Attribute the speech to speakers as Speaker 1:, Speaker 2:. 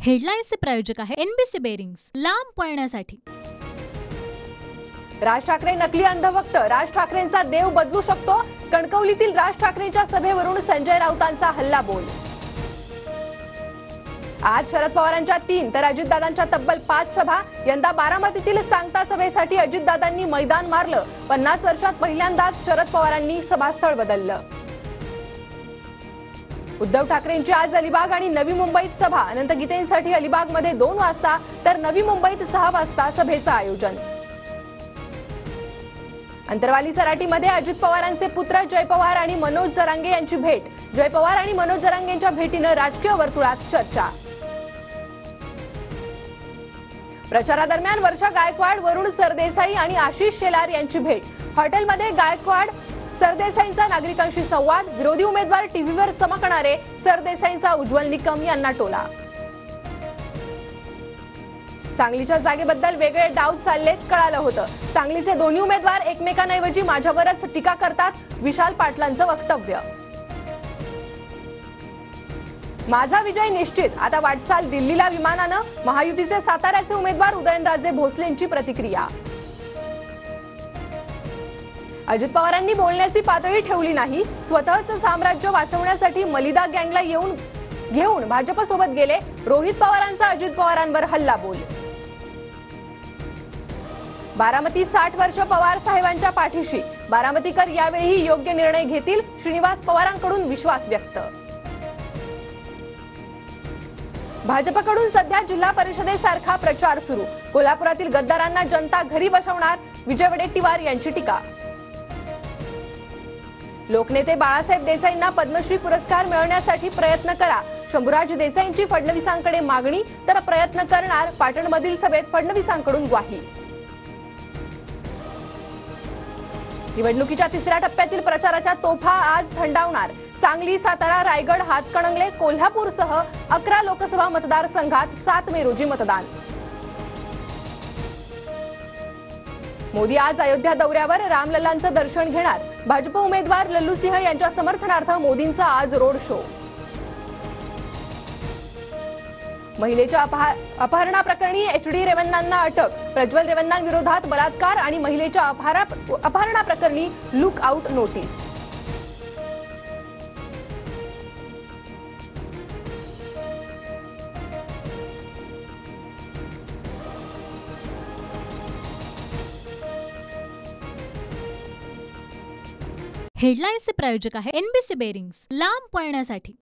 Speaker 1: हेडलाईन्सचे प्रायोजक आहे NBC bearings, लांब पळण्यासाठी।
Speaker 2: राज ठाकरे नकली अंधभक्त, राज ठाकरेंचा देव बदलू शकतो। कणकवलीतील राज ठाकरेंच्या सभेवरून संजय राऊतांचा हल्लाबोल। आज शरद पवारांच्या 3 तर अजितदादांच्या तब्बल 5 सभा। यंदा बारामतीतील सांगता सभेसाठी अजितदादांनी मैदान मारलं। 50 वर्षात पहिल्यांदाच शरद पवारांनी सभास्थळ बदललं। उद्धव ठाकरेंची आज अलिबाग आणि नवी मुंबईत सभा। अनंत गीतेंसाठी अलिबागमध्ये 2 वाजता तर नवी मुंबईत 6 वाजता सभेचं आयोजन। अंतरवाली सराटीमध्ये अजित पवारांचे पुत्र जय पवार आणि मनोज जरांगे यांची भेट। जय पवार आणि मनोज जरांगेंच्या भेटीनं राजकीय वर्तुळात चर्चा। प्रचारादरम्यान वर्षा गायकवाड, वरुण सरदेसाई आणि आशिष शेलार यांची भेट। हॉटेलमध्ये गायकवाड सरदेसाईंचा नागरिकांशी संवाद। विरोधी उमेदवार टीव्हीवर चमकणारे, सरदेसाईंचा उज्ज्वल निकम यांना टोला। सांगलीच्या जागेबद्दल वेगळे डाव चाललेत कळालं होतं। सांगलीचे दोन्ही उमेदवार एकमेकांऐवजी माझ्यावरच टीका करतात, विशाल पाटलांचं वक्तव्य। माझा विजय निश्चित, आता वाटचाल दिल्लीला विमानानं। महायुतीचे साताऱ्याचे उमेदवार उदयनराजे भोसलेंची प्रतिक्रिया। अजित पवारांनी बोलण्याची पातळी ठेवली नाही, स्वतःचं साम्राज्य वाचवण्यासाठी मलिदा गँगला घेऊन भाजपसोबत गेले। रोहित पवारांचा अजित पवारांवर हल्लाबोल। बारामती 60 वर्ष पवार साहेबांच्या पाठीशी, बारामतीकर यावेळी योग्य निर्णय घेतील, श्रीनिवास पवारांकडून विश्वास व्यक्त। भाजपकडून सध्या जिल्हा परिषदेसारखा प्रचार सुरू। कोल्हापुरातील गद्दारांना जनता घरी बसवणार, विजय वडेट्टीवार यांची टीका। लोकनेते बाळासाहेब देसाईंना पद्मश्री पुरस्कार मिळवण्यासाठी प्रयत्न करा, शंभूराज देसाईंची फडणवीसांकडे मागणी, तर प्रयत्न करणार, पाटणमधील सभेत फडणवीसांकडून ग्वाही। निवडणुकीच्या 3ऱ्या टप्प्यातील प्रचाराच्या तोफा आज थंडावणार। सांगली, सातारा, रायगड, हातकणंगले, कोल्हापूरसह 11 लोकसभा मतदारसंघात 7 मे रोजी मतदान। मोदी आज अयोध्या दौऱ्यावर, रामलल्लांचं दर्शन घेणार। भाजप उमेदवार लल्लू सिंह यांच्या समर्थनार्थ मोदींचा आज रोड शो। महिलेच्या अपहरणाप्रकरणी एचडी रेवन्नांना अटक। प्रज्वल रेवन्नांविरोधात बलात्कार आणि महिलेच्या अपहरणाप्रकरणी लुक आउट नोटीस।
Speaker 1: हेडलाईन्सचे प्रायोजक आहे एनबीसी बेरिंग्स, लांब पळण्यासाठी।